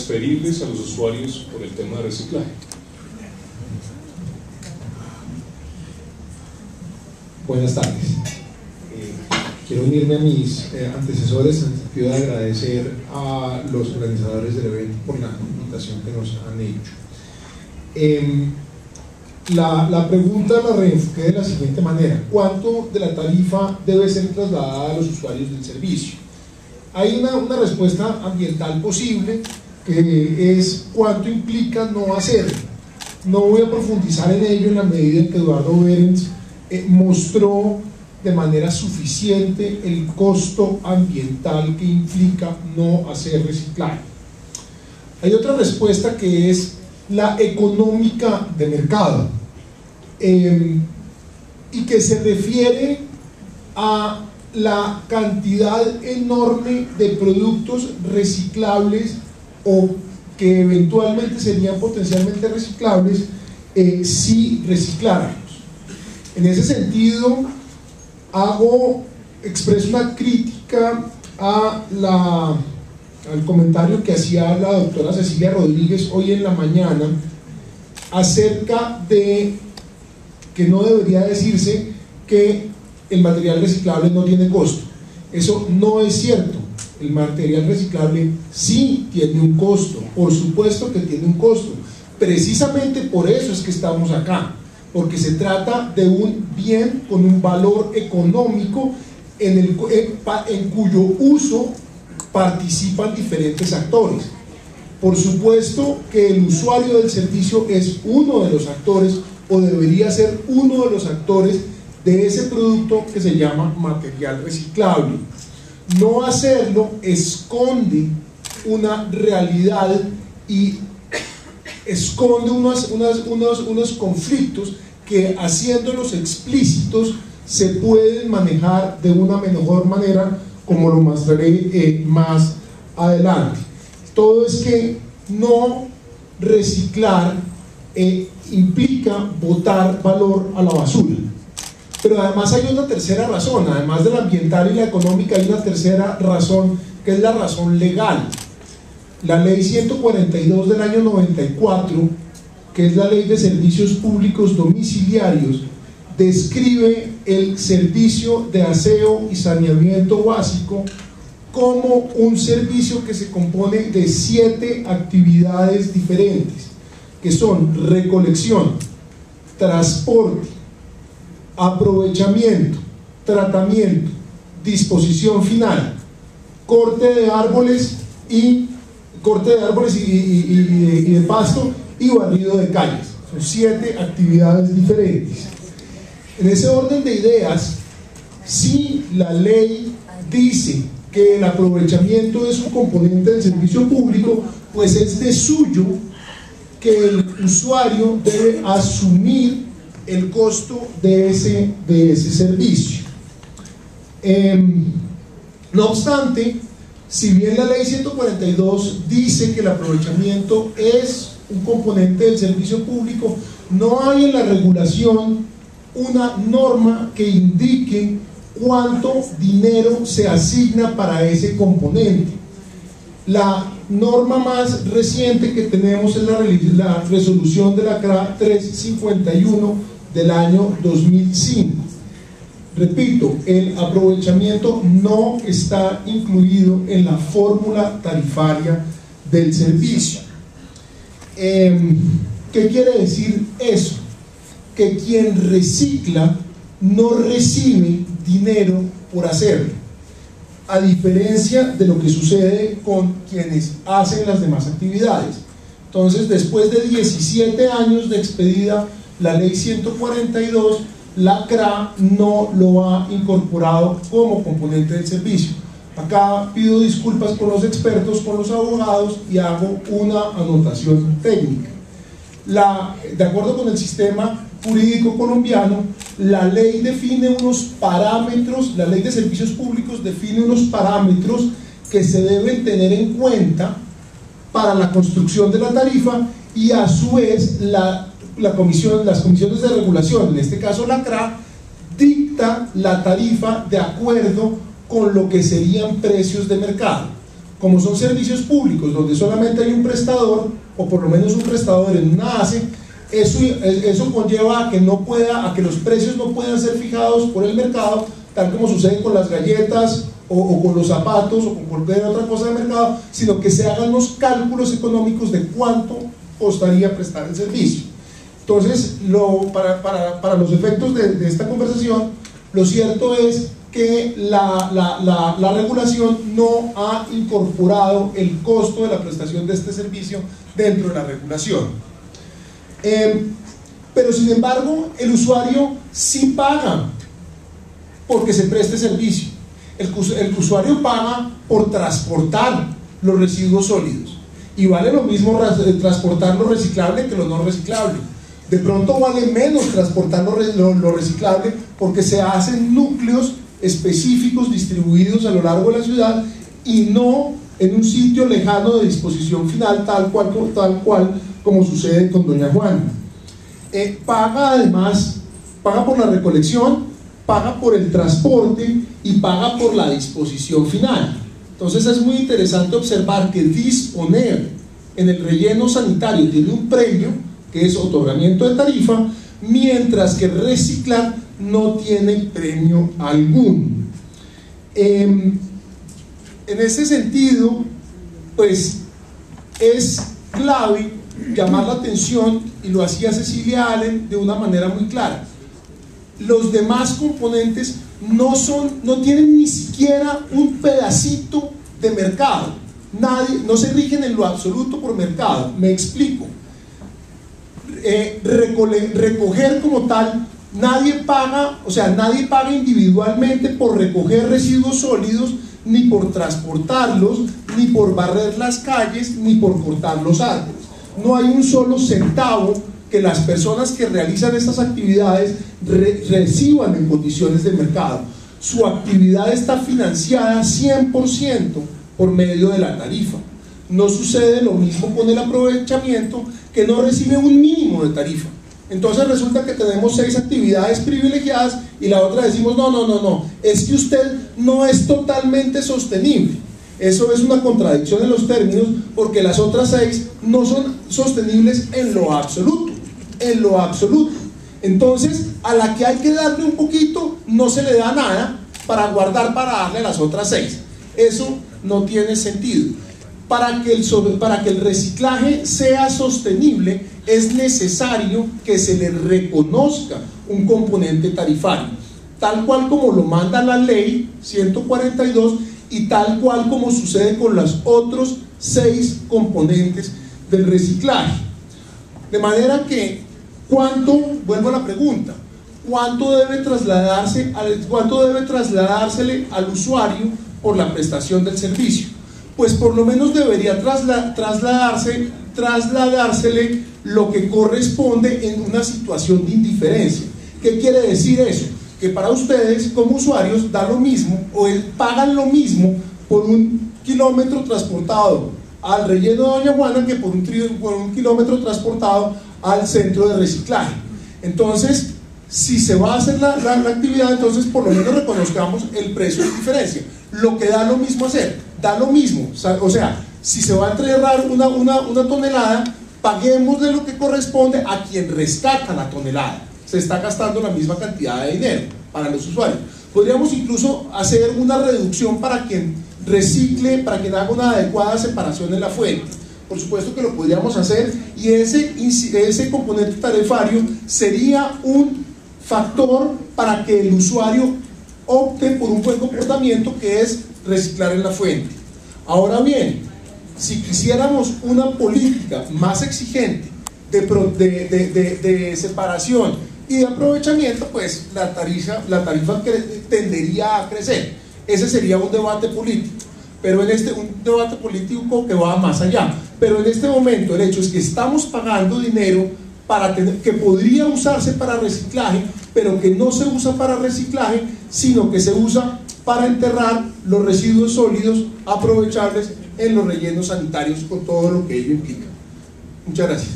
transferibles a los usuarios por el tema de reciclaje. Buenas tardes. Quiero unirme a mis antecesores en el sentido de agradecer a los organizadores del evento por la invitación que nos han hecho. La pregunta la reenfoqué de la siguiente manera: ¿cuánto de la tarifa debe ser trasladada a los usuarios del servicio? Hay una respuesta ambiental posible, que es cuánto implica no hacerlo. No voy a profundizar en ello en la medida en que Eduardo Behrens mostró de manera suficiente el costo ambiental que implica no hacer reciclaje. Hay otra respuesta que es la económica de mercado, y que se refiere a la cantidad enorme de productos reciclables o que eventualmente serían potencialmente reciclables si recicláramos. En ese sentido, expreso una crítica al comentario que hacía la doctora Cecilia Rodríguez hoy en la mañana acerca de que no debería decirse que el material reciclable no tiene costo. Eso no es cierto. El material reciclable sí tiene un costo, por supuesto que tiene un costo. Precisamente por eso es que estamos acá, porque se trata de un bien con un valor económico en cuyo uso participan diferentes actores. Por supuesto que el usuario del servicio es uno de los actores, o debería ser uno de los actores de ese producto que se llama material reciclable. No hacerlo esconde una realidad y esconde unos conflictos que, haciéndolos explícitos, se pueden manejar de una mejor manera, como lo mostraré más adelante. Todo es que no reciclar implica botar valor a la basura. Pero además hay una tercera razón, además de la ambiental y la económica, hay una tercera razón, que es la razón legal. La ley 142 del año 94, que es la ley de servicios públicos domiciliarios, describe el servicio de aseo y saneamiento básico como un servicio que se compone de 7 actividades diferentes, que son recolección, transporte, aprovechamiento, tratamiento, disposición final, corte de árboles y de pasto y barrido de calles. Son 7 actividades diferentes. En ese orden de ideas, si la ley dice que el aprovechamiento es un componente del servicio público, pues es de suyo que el usuario debe asumir el costo de ese servicio. No obstante, si bien la ley 142 dice que el aprovechamiento es un componente del servicio público, no hay en la regulación una norma que indique cuánto dinero se asigna para ese componente. La norma más reciente que tenemos es la resolución de la CRA 351 del año 2005. Repito, el aprovechamiento no está incluido en la fórmula tarifaria del servicio. ¿Qué quiere decir eso? Que quien recicla no recibe dinero por hacerlo, a diferencia de lo que sucede con quienes hacen las demás actividades. Entonces, después de 17 años de expedida la ley 142, la CRA no lo ha incorporado como componente del servicio. Acá pido disculpas con los expertos, con los abogados, y hago una anotación técnica. De acuerdo con el sistema jurídico colombiano, la ley define unos parámetros, la ley de servicios públicos define unos parámetros que se deben tener en cuenta para la construcción de la tarifa, y a su vez las comisiones de regulación, en este caso la CRA, dicta la tarifa de acuerdo con lo que serían precios de mercado. como son servicios públicos donde solamente hay un prestador, o por lo menos un prestador en una ACE, eso conlleva a que los precios no puedan ser fijados por el mercado, tal como sucede con las galletas o con los zapatos o con cualquier otra cosa de mercado, sino que se hagan los cálculos económicos de cuánto costaría prestar el servicio. Entonces, para los efectos de esta conversación, lo cierto es que la regulación no ha incorporado el costo de la prestación de este servicio dentro de la regulación. Pero sin embargo, el usuario sí paga porque se preste servicio. El usuario paga por transportar los residuos sólidos, y vale lo mismo transportar lo reciclable que lo no reciclable. De pronto vale menos transportar lo reciclable porque se hacen núcleos específicos distribuidos a lo largo de la ciudad y no en un sitio lejano de disposición final, tal cual como sucede con Doña Juana. Paga por la recolección, paga por el transporte y paga por la disposición final. Entonces es muy interesante observar que disponer en el relleno sanitario tiene un premio, que es otorgamiento de tarifa, mientras que reciclar no tiene premio alguno. En ese sentido, pues es clave llamar la atención, y lo hacía Cecilia Allen de una manera muy clara. Los demás componentes no tienen ni siquiera un pedacito de mercado. No se rigen en lo absoluto por mercado. Me explico. Recoger como tal, nadie paga individualmente por recoger residuos sólidos, ni por transportarlos, ni por barrer las calles, ni por cortar los árboles. No hay un solo centavo que las personas que realizan estas actividades reciban en condiciones de mercado. Su actividad está financiada 100% por medio de la tarifa. No sucede lo mismo con el aprovechamiento, que no recibe un mínimo de tarifa. Entonces resulta que tenemos 6 actividades privilegiadas y la otra decimos no, es que usted no es totalmente sostenible. Eso es una contradicción en los términos, porque las otras 6 no son sostenibles en lo absoluto. Entonces, a la que hay que darle un poquito, no se le da nada para guardar para darle a las otras 6. Eso no tiene sentido. Para que el reciclaje sea sostenible, es necesario que se le reconozca un componente tarifario, tal cual como lo manda la ley 142 y tal cual como sucede con los otros 6 componentes del reciclaje. De manera que, vuelvo a la pregunta, ¿cuánto debe trasladársele al usuario por la prestación del servicio? Pues por lo menos debería trasladársele lo que corresponde en una situación de indiferencia. ¿Qué quiere decir eso? Que para ustedes como usuarios da lo mismo, o pagan lo mismo por un kilómetro transportado al relleno de Doña Juana que por un kilómetro transportado al centro de reciclaje. Entonces, si se va a hacer la actividad, entonces por lo menos reconozcamos el precio de diferencia. Lo que da lo mismo hacer, da lo mismo. O sea, si se va a entregar una tonelada, paguemos de lo que corresponde a quien rescata la tonelada. Se está gastando la misma cantidad de dinero para los usuarios. Podríamos incluso hacer una reducción para quien recicle, para quien haga una adecuada separación en la fuente. Por supuesto que lo podríamos hacer, y ese componente tarifario sería un factor para que el usuario opte por un buen comportamiento, que es reciclar en la fuente. Ahora bien, si quisiéramos una política más exigente de separación y de aprovechamiento, pues la tarifa tendería a crecer. Ese sería un debate político, pero un debate político que va más allá. Pero en este momento el hecho es que estamos pagando dinero que podría usarse para reciclaje, pero que no se usa para reciclaje, sino que se usa para enterrar los residuos sólidos aprovechables en los rellenos sanitarios, con todo lo que ello implica. Muchas gracias.